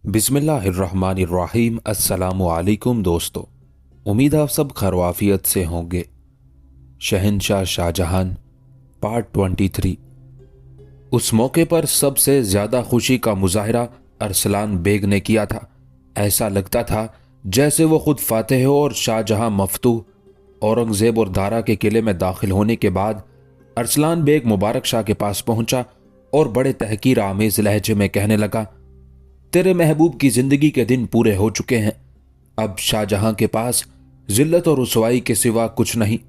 बिस्मिल्लाहिर्रहमानिर्रहीम। अस्सलामु अलैकुम दोस्तों, उम्मीद आप सब खैरियत से होंगे। शहंशाह शाहजहां पार्ट 23। उस मौके पर सबसे ज़्यादा खुशी का मुजाहरा अरसलान बेग ने किया था। ऐसा लगता था जैसे वो खुद फातेह हो और शाहजहां मफतूह औरंगज़ेब और दारा के किले में दाखिल होने के बाद अरसलान बेग मुबारक शाह के पास पहुंचा और बड़े तहकीर आमेज लहजे में कहने लगा, तेरे महबूब की जिंदगी के दिन पूरे हो चुके हैं। अब शाहजहां के पास जिल्लत और रुसवाई के सिवा कुछ नहीं।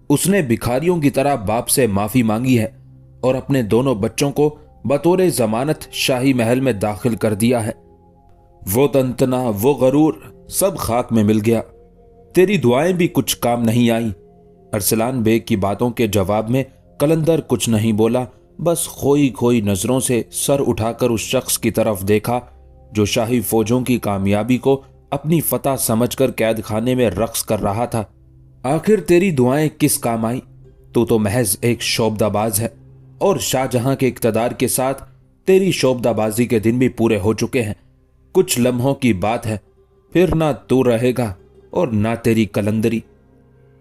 उसने भिखारियों की तरह बाप से माफी मांगी है और अपने दोनों बच्चों को बतौर जमानत शाही महल में दाखिल कर दिया है। वो तंतना, वो गरूर सब खाक में मिल गया। तेरी दुआएं भी कुछ काम नहीं आई। अरसलान बेग की बातों के जवाब में कलंदर कुछ नहीं बोला, बस खोई खोई नजरों से सर उठाकर उस शख्स की तरफ देखा जो शाही फौजों की कामयाबी को अपनी फतह समझकर कैद खाने में रक्स कर रहा था। आखिर तेरी दुआएं किस काम आई? तू तो महज एक शोबदाबाज है और शाहजहां के इक्तदार के साथ तेरी शोबदाबाजी के दिन भी पूरे हो चुके हैं। कुछ लम्हों की बात है, फिर ना तू रहेगा और ना तेरी कलंदरी।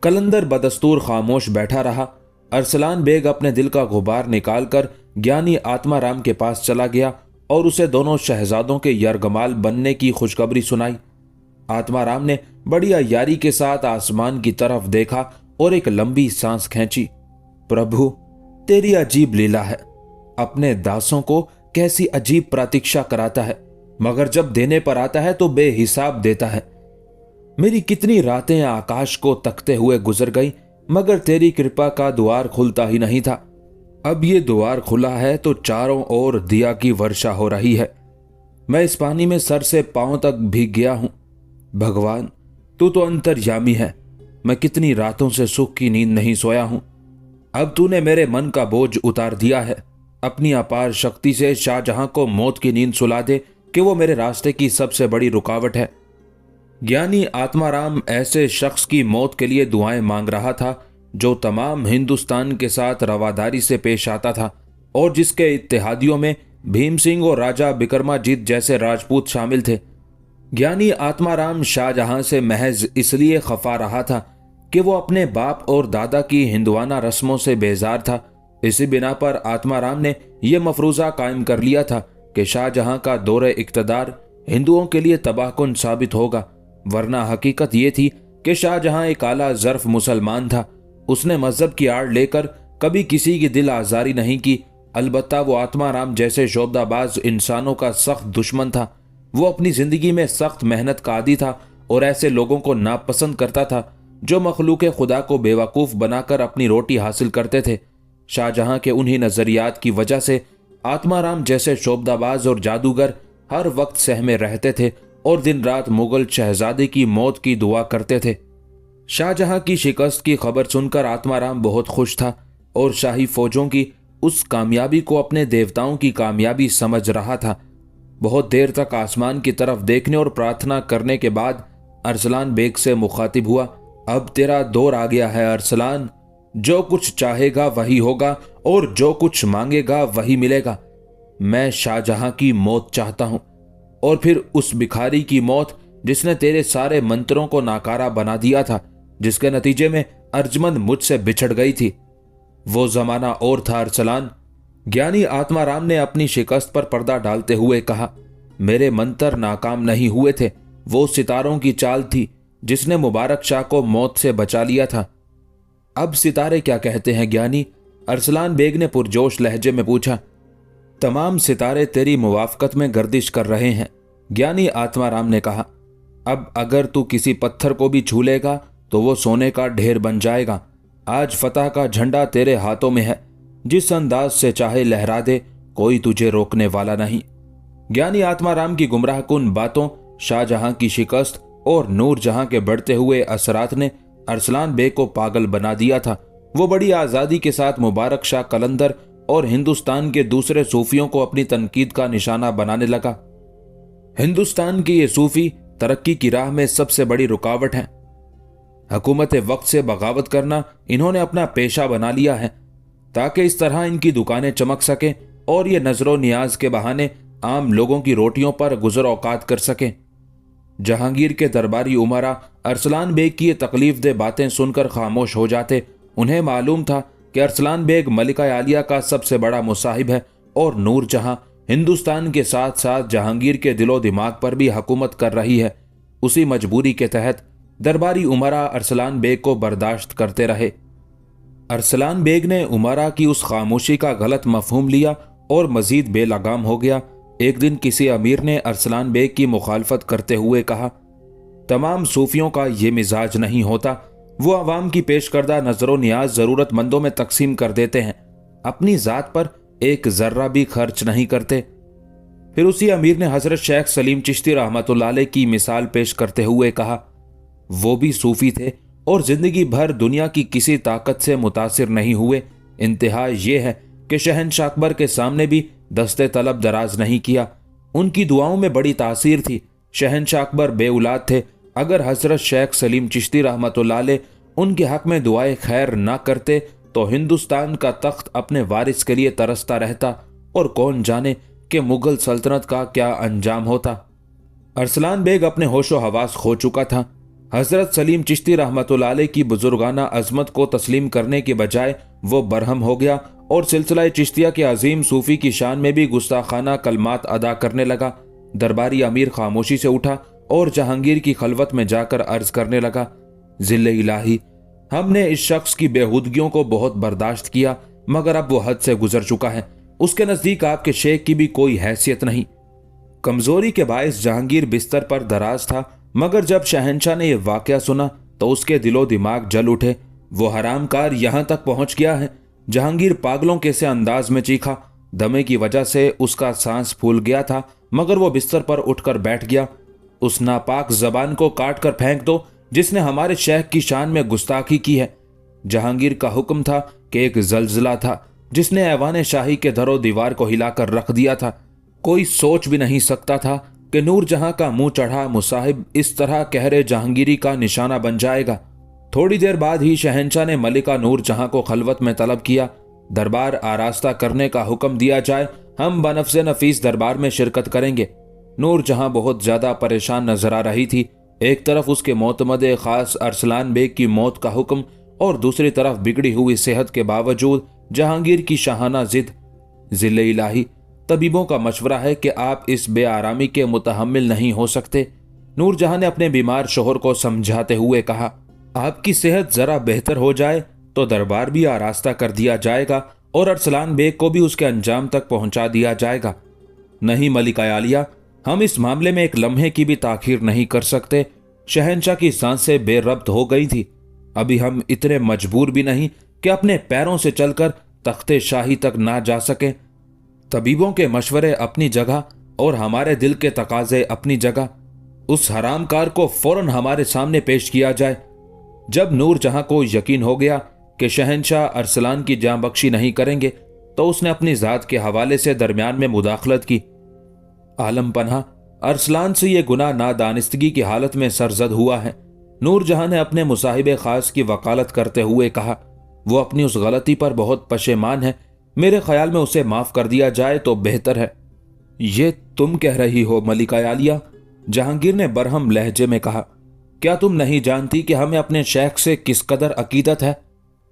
कलंदर बदस्तूर खामोश बैठा रहा। अरसलान बेग अपने दिल का गुबार निकालकर ज्ञानी आत्माराम के पास चला गया और उसे दोनों शहजादों के यरगमाल बनने की खुशखबरी सुनाई। आत्माराम ने बड़ी अय्यारी के साथ आसमान की तरफ देखा और एक लंबी सांस खींची। प्रभु, तेरी अजीब लीला है। अपने दासों को कैसी अजीब प्रतीक्षा कराता है, मगर जब देने पर आता है तो बेहिसाब देता है। मेरी कितनी रातें आकाश को तकते हुए गुजर गई, मगर तेरी कृपा का द्वार खुलता ही नहीं था। अब ये द्वार खुला है तो चारों ओर दिया की वर्षा हो रही है। मैं इस पानी में सर से पांव तक भीग गया हूं। भगवान, तू तो अंतर्यामी है। मैं कितनी रातों से सुख की नींद नहीं सोया हूं। अब तूने मेरे मन का बोझ उतार दिया है। अपनी अपार शक्ति से शाहजहां को मौत की नींद सुला दे कि वो मेरे रास्ते की सबसे बड़ी रुकावट है। ज्ञानी आत्माराम ऐसे शख्स की मौत के लिए दुआएं मांग रहा था जो तमाम हिंदुस्तान के साथ रवादारी से पेश आता था और जिसके इत्तेहादियों में भीम सिंह और राजा बिक्रमाजीत जैसे राजपूत शामिल थे। ज्ञानी आत्माराम शाहजहां से महज इसलिए खफा रहा था कि वो अपने बाप और दादा की हिंदुआना रस्मों से बेजार था। इसी बिना पर आत्माराम ने यह मफरूजा कायम कर लिया था कि शाहजहां का दौरे इक्तदार हिंदुओं के लिए तबाहकुन साबित होगा, वरना हकीकत ये थी कि शाहजहां एक आला ज़र्फ मुसलमान था। उसने मजहब की आड़ लेकर कभी किसी की दिल आजारी नहीं की। अलबत्ता वो आत्माराम जैसे शोबदाबाज इंसानों का सख्त दुश्मन था। वो अपनी जिंदगी में सख्त मेहनत का आदी था और ऐसे लोगों को नापसंद करता था जो मखलूक खुदा को बेवकूफ़ बनाकर अपनी रोटी हासिल करते थे। शाहजहां के उन्हीं नज़रियात की वजह से आत्माराम जैसे शोबदाबाज और जादूगर हर वक्त सहमे रहते थे और दिन रात मुगल शहजादे की मौत की दुआ करते थे। शाहजहां की शिकस्त की खबर सुनकर आत्माराम बहुत खुश था और शाही फौजों की उस कामयाबी को अपने देवताओं की कामयाबी समझ रहा था। बहुत देर तक आसमान की तरफ देखने और प्रार्थना करने के बाद अरसलान बेग से मुखातिब हुआ। अब तेरा दौर आ गया है अरसलान। जो कुछ चाहेगा वही होगा और जो कुछ मांगेगा वही मिलेगा। मैं शाहजहां की मौत चाहता हूं और फिर उस भिखारी की मौत जिसने तेरे सारे मंत्रों को नाकारा बना दिया था, जिसके नतीजे में अर्जमंद मुझसे बिछड़ गई थी। वो जमाना और था अरसलान। ज्ञानी आत्माराम ने अपनी शिकस्त पर पर्दा डालते हुए कहा, मेरे मंत्र नाकाम नहीं हुए थे। वो सितारों की चाल थी जिसने मुबारक शाह को मौत से बचा लिया था। अब सितारे क्या कहते हैं ज्ञानी? अरसलान बेग ने पुरजोश लहजे में पूछा। तमाम सितारे तेरी मुवाफकत में गर्दिश कर रहे हैं, ज्ञानी आत्माराम ने कहा। अब अगर तू किसी पत्थर को भी छू लेगा तो वो सोने का ढेर बन जाएगा। आज फतह का झंडा तेरे हाथों में है। जिस अंदाज से चाहे लहरा दे, कोई तुझे रोकने वाला नहीं। ज्ञानी आत्माराम की गुमराहकुन बातों, शाहजहां की शिकस्त और नूरजहां के बढ़ते हुए असरात ने अरसलान बेग को पागल बना दिया था। वो बड़ी आज़ादी के साथ मुबारक शाह कलंदर और हिंदुस्तान के दूसरे सूफियों को अपनी तनकीद का निशाना बनाने लगा। हिंदुस्तान के ये सूफी तरक्की की राह में सबसे बड़ी रुकावट हैं। हुकूमत वक्त से बगावत करना इन्होंने अपना पेशा बना लिया है, ताकि इस तरह इनकी दुकानें चमक सकें और ये नजरो नियाज के बहाने आम लोगों की रोटियों पर गुजर औकात कर सकें। जहांगीर के दरबारी उमरा अरसलान बेग की ये तकलीफ बातें सुनकर खामोश हो जाते। उन्हें मालूम था कि अरसलान बेग मलिका आलिया का सबसे बड़ा मुसाहिब है और नूर जहां हिंदुस्तान के साथ साथ जहांगीर के दिलो दिमाग पर भी हुकूमत कर रही है। उसी मजबूरी के तहत दरबारी उमरा अरसलान बेग को बर्दाश्त करते रहे। अरसलान बेग ने उमरा की उस खामोशी का गलत मफहूम लिया और मजीद बेलगाम हो गया। एक दिन किसी अमीर ने अरसलान बेग की मुखालफत करते हुए कहा, तमाम सूफियों का ये मिजाज नहीं होता, वो अवाम की पेश करदा नजरो नियाज ज़रूरतमंदों में तकसीम कर देते हैं, अपनी ज़ात पर एक जर्रा भी खर्च नहीं करते। फिर उसी अमीर ने हजरत शेख सलीम चिश्ती रहमतुल्लाह अलैह की मिसाल पेश करते हुए कहा, वो भी सूफी थे और जिंदगी भर दुनिया की किसी ताकत से मुतासिर नहीं हुए। इंतहा ये है कि शहनशाह अकबर के सामने भी दस्ते तलब दराज नहीं किया। उनकी दुआओं में बड़ी तासीर थी। शहनशाह अकबर बेउलाद थे। अगर हजरत शेख सलीम चिश्ती रहमतुल्लाह अलैह उनके हक में दुआए खैर ना करते तो हिंदुस्तान का तख्त अपने वारिस के लिए तरसता रहता और कौन जाने कि मुगल सल्तनत का क्या अंजाम होता। अरसलान बेग अपने होशो हवास खो चुका था। हजरत सलीम चिश्ती रहमतुल्लाह अलैह की बुजुर्गाना अजमत को तस्लीम करने के बजाय वो बरहम हो गया और सिलसिला चिश्तिया के अजीम सूफी की शान में भी गुस्ताखाना कलमात अदा करने लगा। दरबारी अमीर खामोशी से उठा और जहांगीर की खलवत में जाकर अर्ज करने लगा, जिल्ले इलाही, हमने इस शख्स की बेहूदगियों को बहुत बर्दाश्त किया, मगर अब वो हद से गुजर चुका है। उसके नजदीक आपके शेख की भी कोई हैसियत नहीं। कमजोरी के बायस जहांगीर बिस्तर पर दराज था, मगर जब शहनशाह ने यह वाकया सुना तो उसके दिलो दिमाग जल उठे। वो हरामकार यहां तक पहुंच गया है। जहांगीर पागलों के से अंदाज में चीखा। दमे की वजह से उसका सांस फूल गया था, मगर वो बिस्तर पर उठकर बैठ गया। उस नापाक जबान को काट कर फेंक दो जिसने हमारे शेख की शान में गुस्ताखी की है। जहांगीर का हुक्म था कि एक जलजिला था जिसने ऐवान शाही के दरो दीवार को हिलाकर रख दिया था। कोई सोच भी नहीं सकता था कि नूर जहां का मुंह चढ़ा मुसाहिब इस तरह कहरे जहांगीरी का निशाना बन जाएगा। थोड़ी देर बाद ही शहनशाह ने मलिका नूर जहां को खलवत में तलब किया। दरबार आरास्ता करने का हुक्म दिया जाए, हम बनफ्से नफीस दरबार में शिरकत करेंगे। नूर जहां बहुत ज्यादा परेशान नजर आ रही थी। एक तरफ उसके मोतमद खास अरसलान बेग की मौत का हुक्म और दूसरी तरफ बिगड़ी हुई सेहत के बावजूद जहांगीर की शाहाना जिद। जिले इलाही, तबीबों का मशवरा है कि आप इस बेआरामी के मुतहम्मिल नहीं हो सकते। नूर जहां ने अपने बीमार शोहर को समझाते हुए कहा, आपकी सेहत जरा बेहतर हो जाए तो दरबार भी आरास्ता कर दिया जाएगा और अरसलान बेग को भी उसके अंजाम तक पहुंचा दिया जाएगा। नहीं मलिका आलिया, हम इस मामले में एक लम्हे की भी ताखीर नहीं कर सकते। शहनशाह की सांसें बेरब्त हो गई थी। अभी हम इतने मजबूर भी नहीं कि अपने पैरों से चलकर तख्ते शाही तक ना जा सके। तबीबों के मशवरे अपनी जगह और हमारे दिल के तकाजे अपनी जगह। उस हरामकार को फौरन हमारे सामने पेश किया जाए। जब नूर जहां को यकीन हो गया कि शहनशाह अरसलान की जान बख्शी नहीं करेंगे तो उसने अपनी जात के हवाले से दरमियान में मुदाखलत की। आलम पन्हा, अरसलान से यह गुनाह नादानिस्तगी की हालत में सरजद हुआ है। नूर जहां ने अपने मुसाहिब खास की वकालत करते हुए कहा, वो अपनी उस गलती पर बहुत पशेमान है। मेरे ख्याल में उसे माफ कर दिया जाए तो बेहतर है। ये तुम कह रही हो मलिका आलिया? जहांगीर ने बरहम लहजे में कहा, क्या तुम नहीं जानती कि हमें अपने शेख से किस कदर अकीदत है?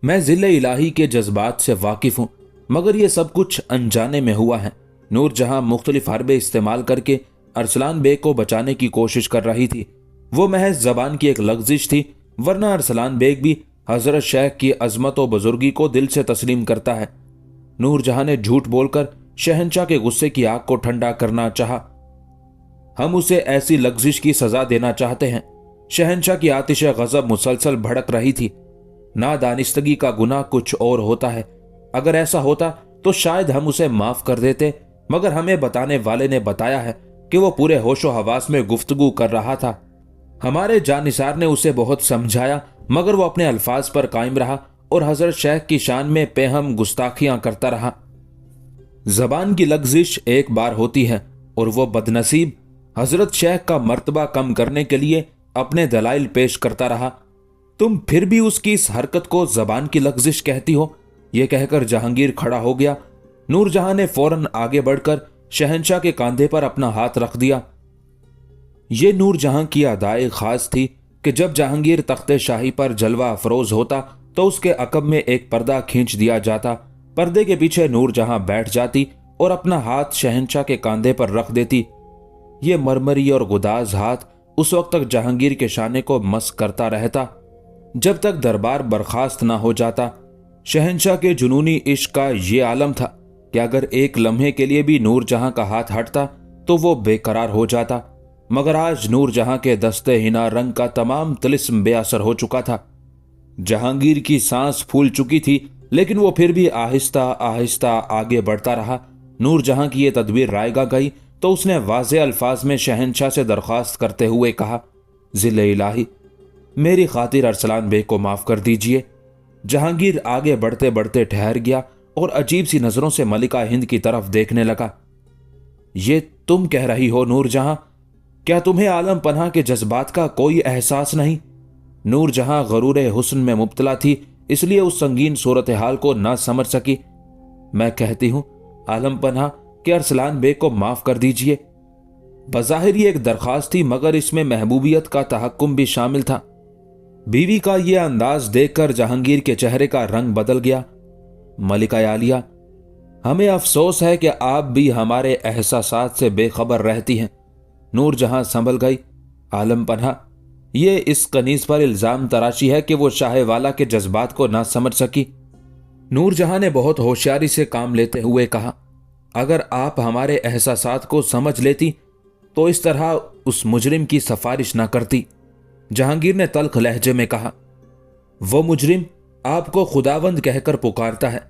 मैं जिले इलाही के जज्बात से वाकिफ हूं, मगर यह सब कुछ अनजाने में हुआ है। नूर जहां मुख्तलिफ हरबे इस्तेमाल करके अरसलान बेग को बचाने की कोशिश कर रही थी। वो महज जबान की एक लग्जिश थी, वरना अरसलान बेग भी हजरत शेख की अजमत व बुजुर्गी को दिल से तस्लीम करता है। नूर जहां ने झूठ बोलकर शहनशाह के गुस्से की आग को ठंडा करना चाहा। हम उसे ऐसी लग्जिश की सजा देना चाहते हैं। शहनशाह की आतिश गजब मुसलसल भड़क रही थी। नादानिस्तगी का गुनाह कुछ और होता है। अगर ऐसा होता तो शायद हम उसे माफ कर देते, मगर हमें बताने वाले ने बताया है कि वो पूरे होशो हवास में गुफ्तगू कर रहा था। हमारे जानिसार ने उसे बहुत समझाया, मगर वो अपने अल्फाज पर कायम रहा और हजरत शेख की शान में पेहम गुस्ताखियां करता रहा। जबान की लग्जिश एक बार होती है और वो बदनसीब हजरत शेख का मर्तबा कम करने के लिए अपने दलाइल पेश करता रहा। तुम फिर भी उसकी इस हरकत को जबान की लग्जिश कहती हो? यह कहकर जहांगीर खड़ा हो गया। नूरजहां ने फौरन आगे बढ़कर शहंशाह के कंधे पर अपना हाथ रख दिया। यह नूरजहां की अदाए खास थी कि जब जहांगीर तख्ते शाही पर जलवा अफरोज होता तो उसके अकब में एक पर्दा खींच दिया जाता। पर्दे के पीछे नूरजहां बैठ जाती और अपना हाथ शहंशाह के कंधे पर रख देती। ये मरमरी और गुदाज हाथ उस वक्त तक जहांगीर के शाने को मस करता रहता जब तक दरबार बर्खास्त ना हो जाता। शहंशाह के जुनूनी इश्क का ये आलम था कि अगर एक लम्हे के लिए भी नूरजहां का हाथ हटता तो वो बेकरार हो जाता। मगर आज नूरजहां के दस्ते हिना रंग का तमाम तिलिस्म बेअसर हो चुका था। जहांगीर की सांस फूल चुकी थी, लेकिन वो फिर भी आहिस्ता आहिस्ता आगे बढ़ता रहा। नूरजहां की ये तदबीर रायगा गई तो उसने वाज़े अल्फाज में शहंशाह से दरख्वास्त करते हुए कहा, ज़िले इलाही, मेरी खातिर अरसलान बेग को माफ कर दीजिए। जहांगीर आगे बढ़ते बढ़ते ठहर गया और अजीब सी नजरों से मलिका हिंद की तरफ देखने लगा। ये तुम कह रही हो नूरजहां? क्या तुम्हें आलम पनाह के जज्बात का कोई एहसास नहीं? नूरजहां गरूर हुस्न में मुब्तला थी, इसलिए उस संगीन सूरत हाल को ना समझ सकी। मैं कहती हूं आलम पनाह कि अरसलान बेग को माफ कर दीजिए। बज़ाहिर ये एक दरख्वास्त थी, मगर इसमें महबूबियत का तहक्कुम भी शामिल था। बीवी का यह अंदाज देखकर जहांगीर के चेहरे का रंग बदल गया। मलिका आलिया, हमें अफसोस है कि आप भी हमारे एहसासात से बेखबर रहती हैं। नूरजहां संभल गई। आलम पनाह, ये इस कनीज पर इल्जाम तराशी है कि वो शाह वाला के जज्बात को ना समझ सकी। नूरजहां ने बहुत होशियारी से काम लेते हुए कहा, अगर आप हमारे एहसासात को समझ लेती तो इस तरह उस मुजरिम की सिफारिश ना करती। जहांगीर ने तल्ख लहजे में कहा, वो मुजरिम आपको खुदावंद कहकर पुकारता है।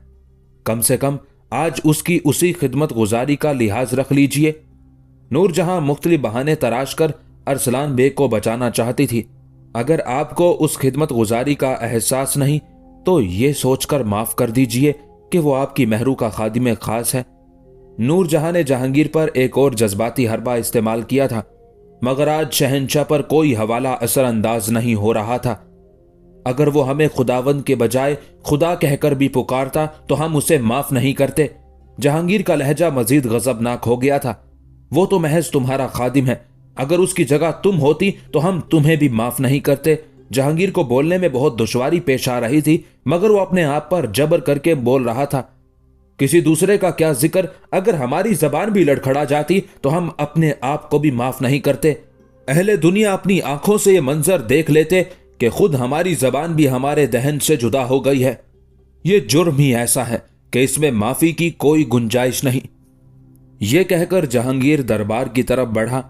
कम से कम आज उसकी उसी खिदमत गुजारी का लिहाज रख लीजिए। नूरजहां मुख्तलिफ बहाने तराश कर अरसलान बेग को बचाना चाहती थी। अगर आपको उस खिदमत गुजारी का एहसास नहीं तो ये सोचकर माफ कर दीजिए कि वो आपकी महरू का खादिम खास है। नूरजहां ने जहांगीर पर एक और जज्बाती हरबा इस्तेमाल किया था, मगर आज शहंशाह पर कोई हवाला असरअंदाज नहीं हो रहा था। अगर वो हमें खुदावंद के बजाय खुदा कहकर भी पुकारता तो हम उसे माफ नहीं करते। जहांगीर का लहजा मजीद गजबनाक हो गया था। वो तो महज तुम्हारा खादिम है, अगर उसकी जगह तुम होती तो हम तुम्हें भी माफ नहीं करते। जहांगीर को बोलने में बहुत दुश्वारी पेश आ रही थी, मगर वो अपने आप पर जबर करके बोल रहा था। किसी दूसरे का क्या जिक्र, अगर हमारी जबान भी लड़खड़ा जाती तो हम अपने आप को भी माफ नहीं करते। अहले दुनिया अपनी आंखों से ये मंजर देख लेते कि खुद हमारी जबान भी हमारे दहन से जुदा हो गई है। ये जुर्म ही ऐसा है कि इसमें माफी की कोई गुंजाइश नहीं। यह कहकर जहांगीर दरबार की तरफ बढ़ा।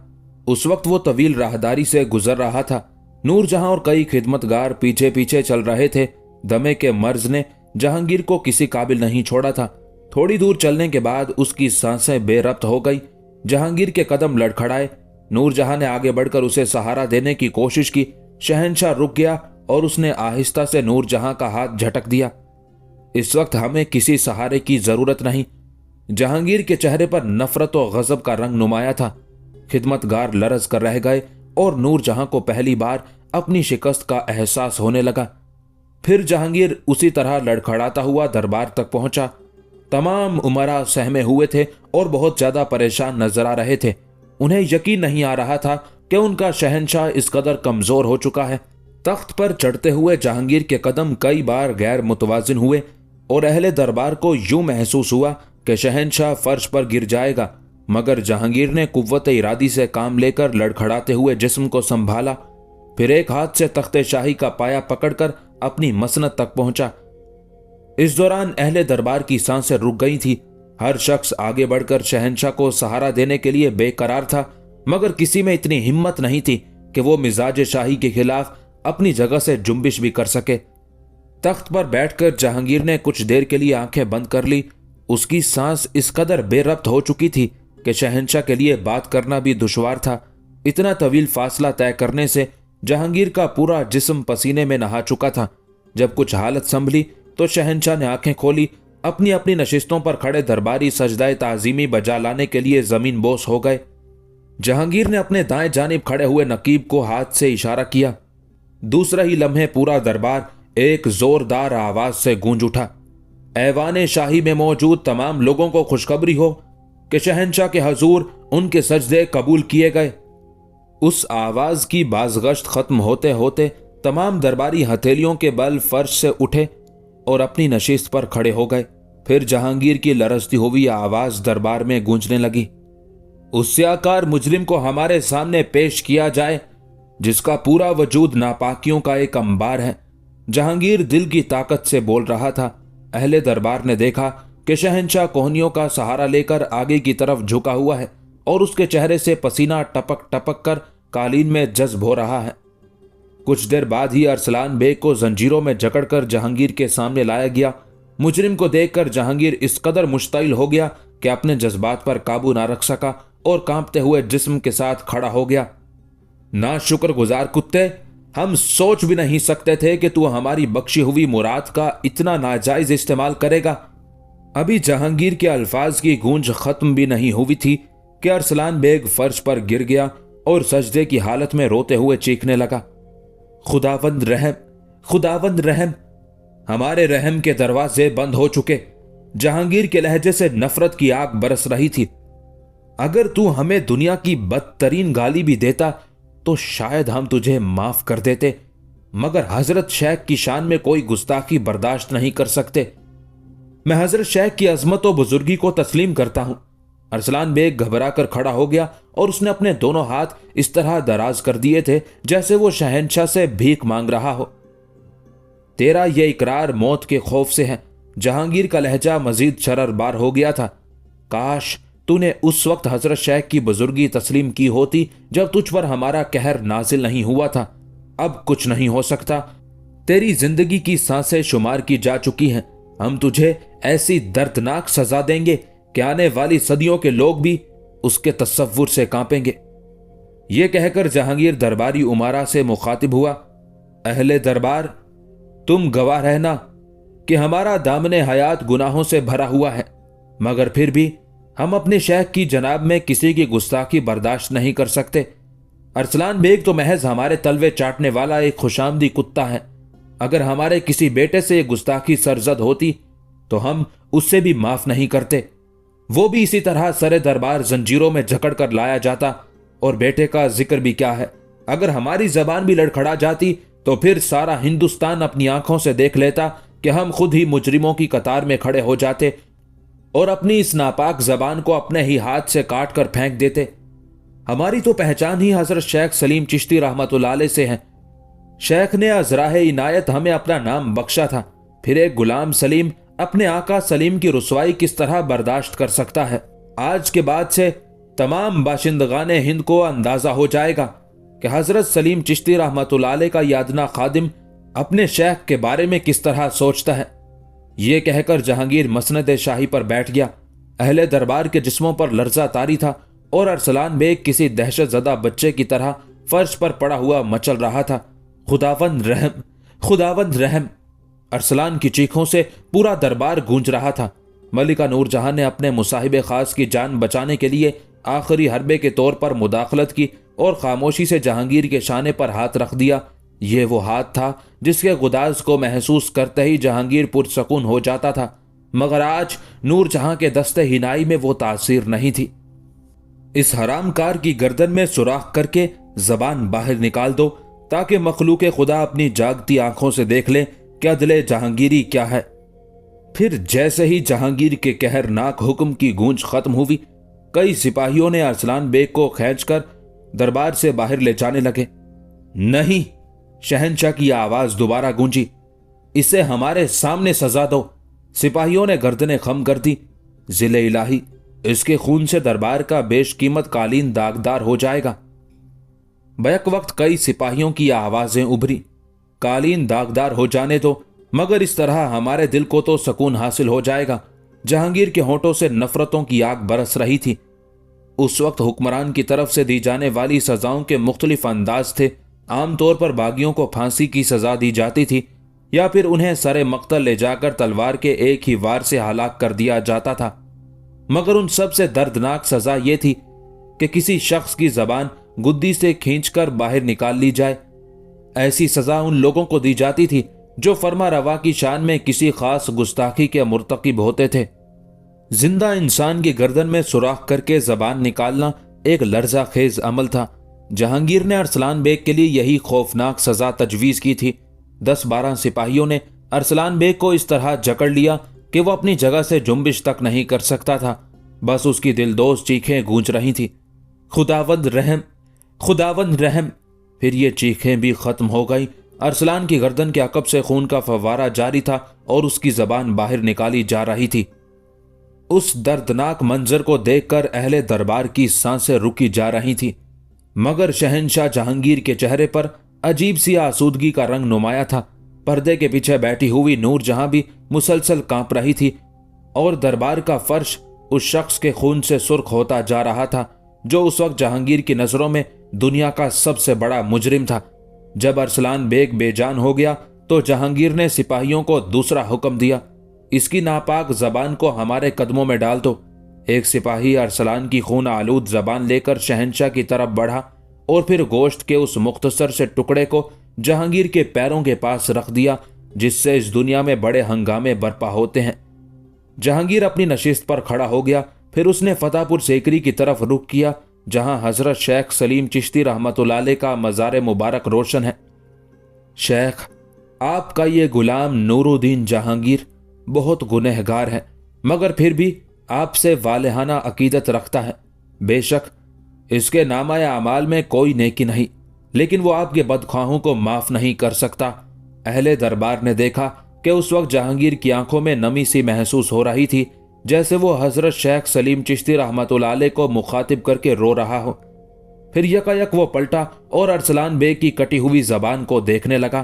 उस वक्त वो तवील राहदारी से गुजर रहा था। नूरजहां और कई खिदमतगार पीछे पीछे चल रहे थे। दमे के मर्ज ने जहांगीर को किसी काबिल नहीं छोड़ा था। थोड़ी दूर चलने के बाद उसकी सांसें बेरब्त हो गई। जहांगीर के कदम लड़खड़ाए। नूरजहां ने आगे बढ़कर उसे सहारा देने की कोशिश की। शहंशाह रुक गया और उसने आहिस्ता से नूरजहां का हाथ झटक दिया। इस वक्त हमें किसी सहारे की जरूरत नहीं। जहांगीर के चेहरे पर नफरत और गजब का रंग नुमाया था। खिदमतगार लरज कर रह गए और नूरजहां को पहली बार अपनी शिकस्त का एहसास होने लगा। फिर जहांगीर उसी तरह लड़खड़ाता हुआ दरबार तक पहुंचा। तमाम उमरा सहमे हुए थे और बहुत ज्यादा परेशान नजर आ रहे थे। उन्हें यकीन नहीं आ रहा था कि उनका शहंशाह इस कदर कमजोर हो चुका है। तख्त पर चढ़ते हुए जहांगीर के कदम कई बार गैर मुतवाजिन हुए और अहले दरबार को यूं महसूस हुआ कि शहंशाह फर्श पर गिर जाएगा, मगर जहांगीर ने कुव्वत इरादी से काम लेकर लड़खड़ाते हुए जिस्म को संभाला। फिर एक हाथ से तख्ते शाही का पाया पकड़कर अपनी मसनद तक पहुंचा। इस दौरान अहले दरबार की सांसें रुक गई थी। हर शख्स आगे बढ़कर शहंशाह को सहारा देने के लिए बेकरार था, मगर किसी में इतनी हिम्मत नहीं थी कि वो मिजाज शाही के खिलाफ अपनी जगह से जुम्बिश भी कर सके। तख्त पर बैठकर जहांगीर ने कुछ देर के लिए आंखें बंद कर ली। उसकी सांस इस कदर बेरब्त हो चुकी थी कि शहंशाह के लिए बात करना भी दुश्वार था। इतना तवील फासला तय करने से जहांगीर का पूरा जिस्म पसीने में नहा चुका था। जब कुछ हालत संभली तो शहंशाह ने आंखें खोली। अपनी अपनी नशिस्तों पर खड़े दरबारी सजदाए ताजीमी बजा लाने के लिए जमीन बोस हो गए। जहांगीर ने अपने दाएं जानिब खड़े हुए नकीब को हाथ से इशारा किया। दूसरा ही लम्हे पूरा दरबार एक जोरदार आवाज से गूंज उठा। ऐवाने शाही में मौजूद तमाम लोगों को खुशखबरी हो कि शहंशाह के हजूर उनके सजदे कबूल किए गए। उस आवाज की बाजगश्त खत्म होते होते तमाम दरबारी हथेलियों के बल फर्श से उठे और अपनी नशिस्त पर खड़े हो गए। फिर जहांगीर की लरजती हुई आवाज दरबार में गूंजने लगी, उस स्याकार मुजरिम को हमारे सामने पेश किया जाए जिसका पूरा वजूद नापाकियों का एक अंबार है। जहांगीर दिल की ताकत से बोल रहा था। अहले दरबार ने देखा कि शहंशाह कोहनियों का सहारा लेकर आगे की तरफ झुका हुआ है और उसके चेहरे से पसीना टपक टपक कर कालीन में जज्ब हो रहा है। कुछ देर बाद ही अरसलान बेग को जंजीरों में जकड़कर जहांगीर के सामने लाया गया। मुजरिम को देखकर जहांगीर इस कदर मुश्तइल हो गया कि अपने जज्बात पर काबू ना रख सका और कांपते हुए जिस्म के साथ खड़ा हो गया। ना शुक्रगुजार कुत्ते, हम सोच भी नहीं सकते थे कि तू हमारी बख्शी हुई मुराद का इतना नाजायज इस्तेमाल करेगा। अभी जहांगीर के अल्फाज की गूंज खत्म भी नहीं हुई थी कि अरसलान बेग फर्श पर गिर गया और सजदे की हालत में रोते हुए चीखने लगा, खुदावंद रहम, खुदावंद रहम। हमारे रहम के दरवाजे बंद हो चुके। जहांगीर के लहजे से नफरत की आग बरस रही थी। अगर तू हमें दुनिया की बदतरीन गाली भी देता तो शायद हम तुझे माफ कर देते, मगर हजरत शेख की शान में कोई गुस्ताखी बर्दाश्त नहीं कर सकते। मैं हजरत शेख की अजमत और बुजुर्गी को तस्लीम करता हूं। अरसलान बेग घबरा कर खड़ा हो गया और उसने अपने दोनों हाथ इस तरह दराज कर दिए थे जैसे वो शहंशाह से भीख मांग रहा हो। तेरा यह इकरार मौत के खौफ से है। जहांगीर का लहजा मजीद शररबार हो गया था। काश तूने उस वक्त हजरत शेख की बुजुर्गी तस्लीम की होती जब तुझ पर हमारा कहर नाजिल नहीं हुआ था। अब कुछ नहीं हो सकता। तेरी जिंदगी की सांसें शुमार की जा चुकी हैं। हम तुझे ऐसी दर्दनाक सजा देंगे कि आने वाली सदियों के लोग भी उसके तसव्वुर से कांपेंगे। यह कहकर जहांगीर दरबारी उमारा से मुखातिब हुआ, अहले दरबार, तुम गवाह रहना कि हमारा दामने हयात गुनाहों से भरा हुआ है, मगर फिर भी हम अपने शेख की जनाब में किसी की गुस्ताखी बर्दाश्त नहीं कर सकते। अरसलान बेग तो महज हमारे तलवे चाटने वाला एक खुशामदी कुत्ता है। अगर हमारे किसी बेटे से ये गुस्ताखी सरजद होती तो हम उससे भी माफ नहीं करते। वो भी इसी तरह सरे दरबार जंजीरों में जकड़ कर लाया जाता। और बेटे का जिक्र भी क्या है, अगर हमारी जबान भी लड़खड़ा जाती तो फिर सारा हिंदुस्तान अपनी आंखों से देख लेता कि हम खुद ही मुजरिमों की कतार में खड़े हो जाते और अपनी इस नापाक जबान को अपने ही हाथ से काट कर फेंक देते। हमारी तो पहचान ही हजरत शेख सलीम चिश्ती रहमतुल्लाह अलैह से है। शेख ने अजराह इनायत हमें अपना नाम बख्शा था, फिर एक गुलाम सलीम अपने आका सलीम की रुसवाई किस तरह बर्दाश्त कर सकता है। आज के बाद से तमाम बाशिंदगाने हिंद को अंदाजा हो जाएगा कि हजरत सलीम चिश्ती रहमतुल्लाह अलैह का यादना खादिम अपने शेख के बारे में किस तरह सोचता है। यह कहकर जहांगीर मसनद शाही पर बैठ गया। अहले दरबार के जिस्मों पर लर्जा तारी था और अरसलान बेग किसी दहशत ज़दा बच्चे की तरह फर्श पर पड़ा हुआ मचल रहा था, खुदावंद रहम, खुदावंद रहम। अरसलान की चीखों से पूरा दरबार गूंज रहा था। मलिका नूरजहां ने अपने मुसाहिब खास की जान बचाने के लिए आखिरी हरबे के तौर पर मुदाखलत की और खामोशी से जहांगीर के शाने पर हाथ रख दिया। ये वो हाथ था जिसके गुदाज को महसूस करते ही जहांगीर पुरसकून हो जाता था, मगर आज नूरजहां के दस्ते हिनाई में वो तासीर नहीं थी। इस हरामकार की गर्दन में सुराख करके जबान बाहर निकाल दो ताकि मखलूक खुदा अपनी जागती आंखों से देख ले कि अदले जहांगीरी क्या है। फिर जैसे ही जहांगीर के कहरनाक हुक्म की गूंज खत्म हुई, कई सिपाहियों ने अरसलान बेग को खींचकर दरबार से बाहर ले जाने लगे। नहीं, शहंशाह की आवाज दोबारा गूंजी, इसे हमारे सामने सजा दो। सिपाहियों ने गर्दनें खम कर दी। जिले इलाही, इसके खून से दरबार का बेशकीमत कालीन दागदार हो जाएगा। बैक वक्त कई सिपाहियों की आवाजें उभरी, कालीन दागदार हो जाने दो, मगर इस तरह हमारे दिल को तो सुकून हासिल हो जाएगा। जहांगीर के होंठों से नफरतों की आग बरस रही थी। उस वक्त हुक्मरान की तरफ से दी जाने वाली सजाओं के मुख्तलिफ अंदाज थे। आमतौर पर बागियों को फांसी की सजा दी जाती थी या फिर उन्हें सरे मक्तल ले जाकर तलवार के एक ही वार से हलाक कर दिया जाता था, मगर उन सबसे दर्दनाक सजा यह थी कि किसी शख्स की जबान गुद्दी से खींचकर बाहर निकाल ली जाए। ایسی سزا ان لوگوں کو دی جاتی تھی جو فرما روا کی شان میں کسی خاص گستاخی کے مرتکب ہوتے تھے۔ زندہ انسان کی گردن میں سوراخ کر کے زبان نکالنا ایک لرزہ خیز عمل تھا۔ جہانگیر نے ارسلان بیگ کے لیے یہی خوفناک سزا تجویز کی تھی۔ 10-12 سپاہیوں نے ارسلان بیگ کو اس طرح جکڑ لیا کہ وہ اپنی جگہ سے جنبش تک نہیں کر سکتا تھا، بس اس کی دلدوز چیخیں گونج رہی تھیں، خداوند رحم، خداوند رحم۔ پھر یہ چیخیں بھی ختم ہو گئی۔ ارسلان کی گردن کے عقب سے خون کا فوارہ جاری تھا اور اس کی زبان باہر نکالی جا رہی تھی۔ اس دردناک منظر کو دیکھ کر اہل دربار کی سانسیں رکی جا رہی تھیں، مگر شہنشاہ جہانگیر کے چہرے پر عجیب سی آسودگی کا رنگ نمایاں تھا۔ پردے کے پیچھے بیٹھی ہوئی نور جہاں بھی مسلسل کانپ رہی تھی اور دربار کا فرش اس شخص کے خون سے سرخ ہوتا جا رہا تھا جو اس وقت جہانگیر کی نظروں میں دنیا کا سب سے بڑا مجرم تھا۔ جب ارسلان بیگ بے جان ہو گیا تو جہانگیر نے سپاہیوں کو دوسرا حکم دیا، اس کی ناپاک زبان کو ہمارے قدموں میں ڈال دو۔ ایک سپاہی ارسلان کی خون آلود زبان لے کر شہنشاہ کی طرف بڑھا اور پھر گوشت کے اس مختصر سے ٹکڑے کو جہانگیر کے پیروں کے پاس رکھ دیا جس سے اس دنیا میں بڑے ہنگامے برپا ہوتے ہیں۔ جہانگیر اپنی نشست پر کھڑا ہو گیا، پھر اس نے فتح پور سیکری کی طرف رخ کیا جہاں حضرت شیخ سلیم چشتی رحمت اللہ علیہ کا مزار مبارک روشن ہے۔ شیخ، آپ کا یہ غلام نور الدین جہانگیر بہت گنہگار ہے، مگر پھر بھی آپ سے والہانہ عقیدت رکھتا ہے۔ بے شک اس کے نامہ اعمال میں کوئی نیکی نہیں، لیکن وہ آپ کے بدخواہوں کو معاف نہیں کر سکتا۔ اہل دربار نے دیکھا کہ اس وقت جہانگیر کی آنکھوں میں نمی سی محسوس ہو رہی تھی، جیسے وہ حضرت شیخ سلیم چشتی رحمت اللہ علیہ کو مخاطب کر کے رو رہا ہو۔ پھر یکایک وہ پلٹا اور ارسلان بیگ کی کٹی ہوئی زبان کو دیکھنے لگا۔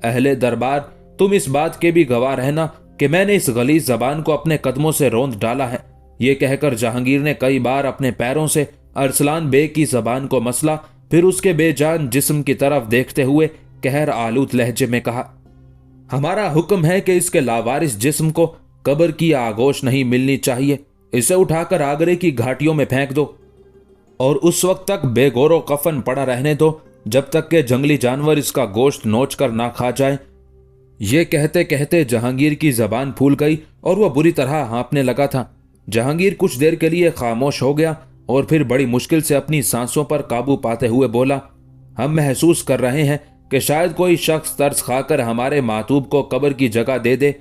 اہل دربار، تم اس بات کے بھی گواہ رہنا کہ میں نے اس غلیظ زبان کو اپنے قدموں سے روند ڈالا ہے۔ یہ کہہ کر جہانگیر نے کئی بار اپنے پیروں سے ارسلان بیگ کی زبان کو مسلا، پھر اس کے بے جان جسم کی طرف دیکھتے ہوئے قہر آلود لہجے میں کہا، ہمارا حکم ہے کہ اس کے لاوارث جسم کو قبر کی آگوش نہیں ملنی چاہیے، اسے اٹھا کر آگرے کی گھاٹیوں میں پھینک دو اور اس وقت تک بے گور و کفن پڑا رہنے دو جب تک کہ جنگلی جانور اس کا گوشت نوچ کر نہ کھا جائے۔ یہ کہتے کہتے جہانگیر کی زبان پھول گئی اور وہ بری طرح ہانپنے لگا تھا۔ جہانگیر کچھ دیر کے لیے خاموش ہو گیا اور پھر بڑی مشکل سے اپنی سانسوں پر قابو پاتے ہوئے بولا، ہم محسوس کر رہے ہیں کہ شاید کوئی شخص ترس کھا کر ہمارے معتوب کو قبر کی جگہ دے دے۔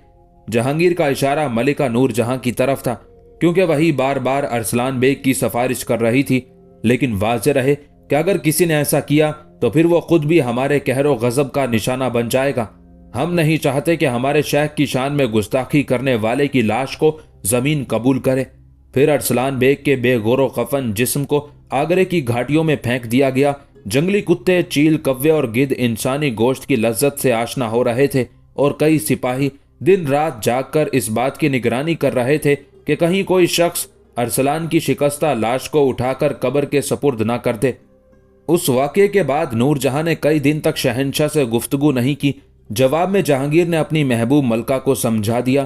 جہانگیر کا اشارہ ملکہ نور جہاں کی طرف تھا، کیونکہ وہی بار بار ارسلان بیگ کی سفارش کر رہی تھی، لیکن واضح رہے کہ اگر کسی نے ایسا کیا تو پھر وہ خود بھی ہمارے قہر و غضب کا نشانہ بن جائے گا۔ ہم نہیں چاہتے کہ ہمارے شیخ کی شان میں گستاخی کرنے والے کی لاش کو زمین قبول کرے۔ پھر ارسلان بیگ کے بے غور و خفن جسم کو آگرے کی گھاٹیوں میں پھینک دیا گیا۔ جنگلی کتے، چیل، کوے اور گدھ انسانی گوشت کی لذت سے آشنا ہو رہے تھے اور کئی سپاہی دن رات جاگ کر اس بات کی نگرانی کر رہے تھے کہ کہیں کوئی شخص ارسلان کی شکستہ لاش کو اٹھا کر قبر کے سپرد نہ کر دے۔ اس واقعے کے بعد نور جہاں نے کئی دن تک شہنشاہ سے گفتگو نہیں کی۔ جواب میں جہانگیر نے اپنی محبوب ملکہ کو سمجھا دیا،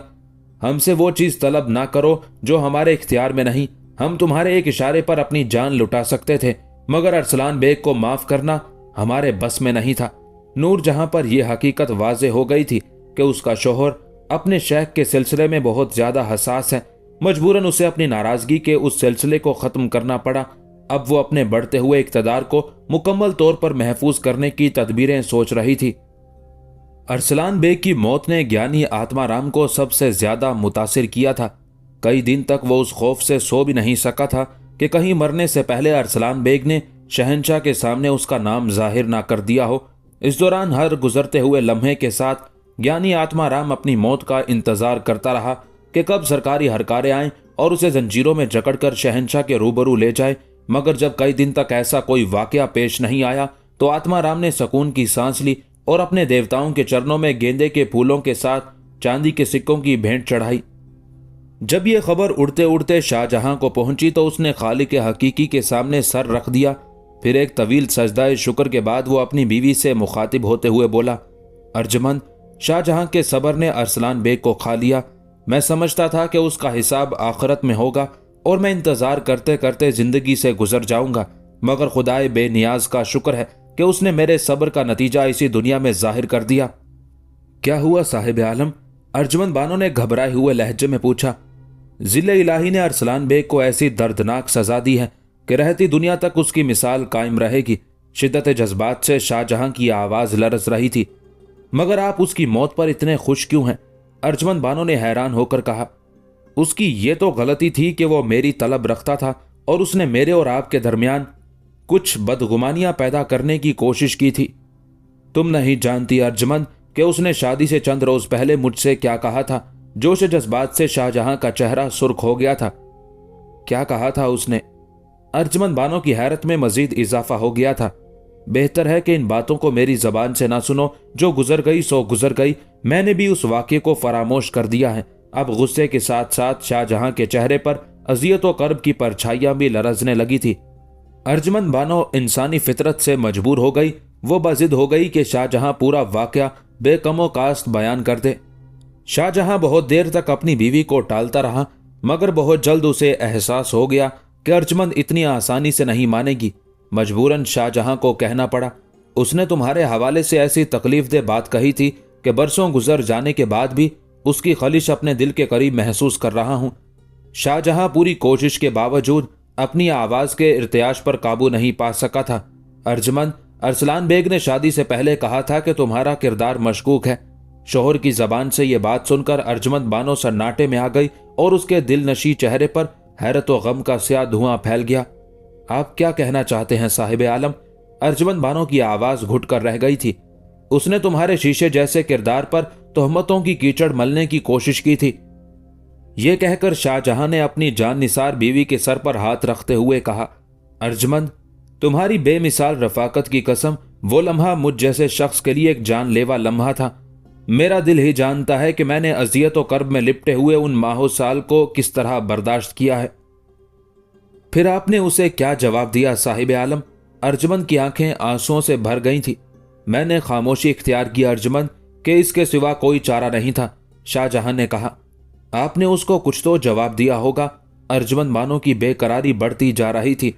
ہم سے وہ چیز طلب نہ کرو جو ہمارے اختیار میں نہیں۔ ہم تمہارے ایک اشارے پر اپنی جان لٹا سکتے تھے، مگر ارسلان بیگ کو معاف کرنا ہمارے بس میں نہیں تھا۔ نور جہاں پر یہ حقیقت واضح ہو گئی تھی کہ اس کا شوہر اپنے شیخ کے سلسلے میں بہت زیادہ حساس ہے، مجبوراً اسے اپنی ناراضگی کے اس سلسلے کو ختم کرنا پڑا۔ اب وہ اپنے بڑھتے ہوئے اقتدار کو مکمل طور پر محفوظ کرنے کی تدبیریں سوچ رہی تھی۔ ارسلان بیگ کی موت نے گیانی آتما رام کو سب سے زیادہ متاثر کیا تھا۔ کئی دن تک وہ اس خوف سے سو بھی نہیں سکا تھا کہ کہیں مرنے سے پہلے ارسلان بیگ نے شہنشاہ کے سامنے اس کا نام ظاہر نہ کر دیا ہو۔ اس دوران ہر گزرتے ہوئے لمحے کے ساتھ گیانی آتما رام اپنی موت کا انتظار کرتا رہا کہ کب سرکاری ہرکارے آئیں اور اسے زنجیروں میں جکڑ کر شہنشاہ کے روبرو لے جائے، مگر جب کئی دن تک ایسا کوئی واقعہ پیش نہیں آیا تو آتما رام نے سکون کی سانس لی اور اپنے دیوتاؤں کے چرنوں میں گیندے کے پھولوں کے ساتھ چاندی کے سکوں کی بھینٹ چڑھائی۔ جب یہ خبر اڑتے اڑتے شاہ جہاں کو پہنچی تو اس نے خالق حقیقی کے سامنے سر رکھ دیا۔ پھر ایک طویل سجدہ شکر کے بعد وہ اپنی بیوی سے مخاطب ہوتے ہوئے بولا، ارجمند، شاہ جہاں کے صبر نے ارسلان بیگ کو کھا لیا۔ میں سمجھتا تھا کہ اس کا حساب آخرت میں ہوگا اور میں انتظار کرتے کرتے زندگی سے گزر جاؤں گا، مگر خدائے بے نیاز کا شکر ہے کہ उसने मेरे सब्र का नतीजा इसी दुनिया में जाहिर कर दिया। क्या हुआ साहिब आलम? अर्जुमंद बानो ने घबराए हुए लहजे में पूछा। जिले इलाही ने अरसलान बेग को ऐसी दर्दनाक सजा दी है कि रहती दुनिया तक उसकी मिसाल कायम रहेगी। शिद्दत जज्बात से शाहजहां की आवाज लरज रही थी। मगर आप उसकी मौत पर इतने खुश क्यों हैं? अर्जुमंद बानो ने हैरान होकर कहा। उसकी ये तो गलती थी कि वो मेरी तलब रखता था और उसने मेरे और आपके दरमियान कुछ बदगुमानियां पैदा करने की कोशिश की थी। तुम नहीं जानती अर्जुमंद कि उसने शादी से चंद रोज पहले मुझसे क्या कहा था। जोश जज्बात से शाहजहां का चेहरा सुर्ख हो गया था। क्या कहा था उसने? अर्जुमंद बानो की हैरत में मजीद इजाफा हो गया था। बेहतर है कि इन बातों को मेरी जबान से ना सुनो। जो गुजर गई सो गुजर गई। मैंने भी उस वाक़े को फरामोश कर दिया है। अब गुस्से के साथ साथ शाहजहां के चेहरे पर अजियत व कर्ब की परछाइयां भी लरजने लगी थी। अर्जुमंद बानो इंसानी फितरत से मजबूर हो गई। वो बाजिद हो गई कि शाहजहां पूरा वाक़या बेकमो कास्त बयान कर दे। शाहजहां बहुत देर तक अपनी बीवी को टालता रहा, मगर बहुत जल्द उसे एहसास हो गया कि अर्जुमंद इतनी आसानी से नहीं मानेगी। मजबूरन शाहजहां को कहना पड़ा। उसने तुम्हारे हवाले से ऐसी तकलीफ-दे बात कही थी कि बरसों गुजर जाने के बाद भी उसकी खलिश अपने दिल के करीब महसूस कर रहा हूं। शाहजहां पूरी कोशिश के बावजूद अपनी आवाज के इर्तियाश पर काबू नहीं पा सका था। अर्जुमंद, अरसलान बेग ने शादी से पहले कहा था कि तुम्हारा किरदार मशकूक है। शोहर की जबान से यह बात सुनकर अर्जुमंद बानो सन्नाटे में आ गई और उसके दिल नशी चेहरे पर हैरत व गम का स्याह धुआं फैल गया। आप क्या कहना चाहते हैं साहिब आलम? अर्जुमंद बानो की आवाज घुट कर रह गई थी। उसने तुम्हारे शीशे जैसे किरदार पर तोहमतों की कीचड़ मलने की कोशिश की थी। यह कहकर शाहजहां ने अपनी जान निसार बीवी के सर पर हाथ रखते हुए कहा। अर्जुमंद, तुम्हारी बेमिसाल रफाकत की कसम, वो लम्हा मुझ जैसे शख्स के लिए एक जानलेवा लम्हा था। मेरा दिल ही जानता है कि मैंने अजियत व कर्ब में लिपटे हुए उन माहो साल को किस तरह बर्दाश्त किया है। फिर आपने उसे क्या जवाब दिया साहिब आलम? अर्जुमंद की आंखें आंसुओं से भर गई थी। मैंने खामोशी इख्तियार की अर्जुमंद, कि इसके सिवा कोई चारा नहीं था। शाहजहां ने कहा। आपने उसको कुछ तो जवाब दिया होगा। अर्जुमंद बानो की बेकरारी बढ़ती जा रही थी।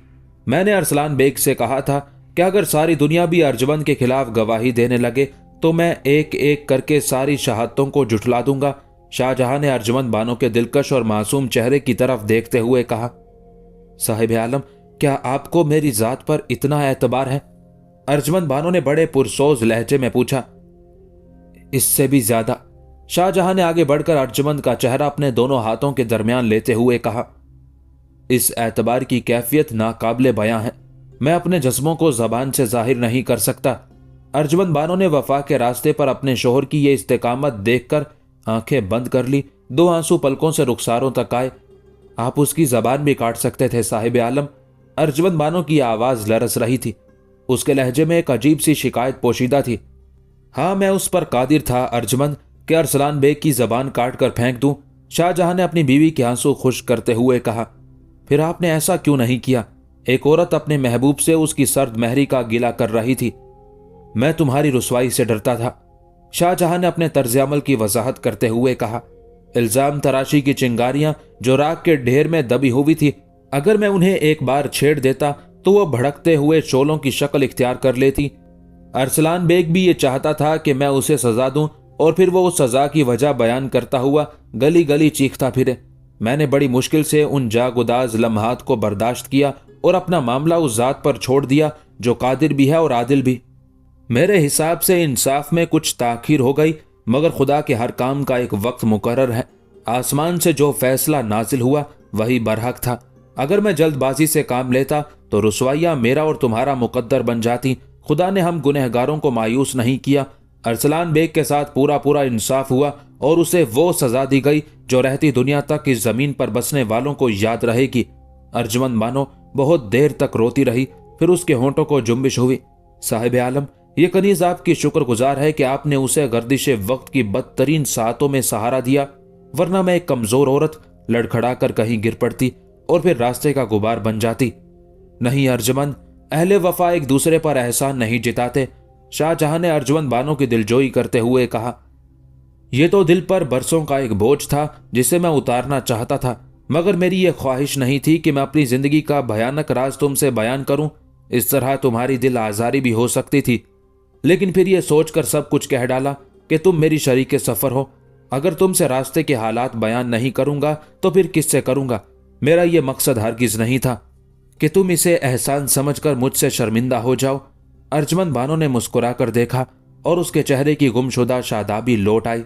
मैंने अरसलान बेग से कहा था कि अगर सारी दुनिया भी अर्जुमंद के खिलाफ गवाही देने लगे तो मैं एक एक करके सारी शहादतों को जुठला दूंगा। शाहजहां ने अर्जुमंद बानो के दिलकश और मासूम चेहरे की तरफ देखते हुए कहा। साहिब आलम, क्या आपको मेरी जात पर इतना एतबार है? अर्जुमंद बानो ने बड़े पुरसोज लहजे में पूछा। इससे भी ज्यादा। शाहजहां ने आगे बढ़कर अर्जुमंद का चेहरा अपने दोनों हाथों के दरमियान लेते हुए कहा। इस एतबार की कैफियत नाकाबिले बयां है। मैं अपने जज्बों को जबान से जाहिर नहीं कर सकता। अर्जुमंद बानो ने वफा के रास्ते पर अपने शोहर की ये इस्तेकामत देखकर आंखें बंद कर ली। दो आंसू पलकों से रुखसारों तक आए। आप उसकी जबान भी काट सकते थे साहिब आलम। अर्जुमंद बानो की आवाज लरस रही थी। उसके लहजे में एक अजीब सी शिकायत पोशीदा थी। हाँ, मैं उस पर कादिर था अर्जुमंद कि अरसलान बेग की जबान काट कर फेंक दूं। शाहजहां ने अपनी बीवी के आंसू खुश करते हुए कहा। फिर आपने ऐसा क्यों नहीं किया? एक औरत अपने महबूब से उसकी सर्द महरी का गिला कर रही थी। मैं तुम्हारी रुसवाई से डरता था। शाहजहां ने अपने तर्ज अमल की वजाहत करते हुए कहा। इल्जाम तराशी की चिंगारियां जो राख के ढेर में दबी हुई थी, अगर मैं उन्हें एक बार छेड़ देता तो वो भड़कते हुए शोलों की शक्ल इख्तियार कर लेती। अरसलान बेग भी ये चाहता था कि मैं उसे सजा दूं और फिर वो उस सजा की वजह बयान करता हुआ गली गली चीखता फिरे। मैंने बड़ी मुश्किल से उन जागुदाज लम्हात को बर्दाश्त किया और अपना मामला उस जात पर छोड़ दिया जो कादिर भी है और आदिल भी। मेरे हिसाब से इंसाफ में कुछ ताखीर हो गई, मगर खुदा के हर काम का एक वक्त मुकर्रर है। आसमान से जो फैसला नाजिल हुआ वही बरहक था। अगर मैं जल्दबाजी से काम लेता तो रुसवाइयां मेरा और तुम्हारा मुकद्दर बन जाती। खुदा ने हम गुनहगारों को मायूस नहीं किया। अरसलान बेग के साथ पूरा पूरा इंसाफ हुआ और उसे वो सजा दी गई जो रहती दुनिया तक इस जमीन पर बसने वालों को याद रहेगी। अर्जुमंद बानो बहुत देर तक रोती रही, फिर उसके होंठों को जुम्बिश हुई। साहिब आलम, ये कनीज आपकी शुक्रगुजार है कि आपने उसे गर्दिश वक्त की बदतरीन सातों में सहारा दिया, वरना मैं एक कमजोर औरत लड़खड़ा कर कहीं गिर पड़ती और फिर रास्ते का गुबार बन जाती। नहीं अर्जुमंद, अहले वफा एक दूसरे पर एहसान नहीं जिताते। शाहजहां ने अर्जुमंद बानो की दिलजोई करते हुए कहा। यह तो दिल पर बरसों का एक बोझ था जिसे मैं उतारना चाहता था, मगर मेरी यह ख्वाहिश नहीं थी कि मैं अपनी जिंदगी का भयानक राज तुमसे बयान करूं। اس طرح تمہاری دل آزاری بھی ہو سکتی تھی، لیکن پھر یہ سوچ کر سب کچھ کہہ ڈالا کہ تم میری شریک سفر ہو۔ اگر تم سے راستے کے حالات بیان نہیں کروں گا تو پھر کس سے کروں گا؟ میرا یہ مقصد ہرگز نہیں تھا کہ تم اسے احسان سمجھ کر مجھ سے شرمندہ ہو جاؤ۔ ارجمن بانو نے مسکرا کر دیکھا اور اس کے چہرے کی گمشدہ شادابی لوٹ آئی۔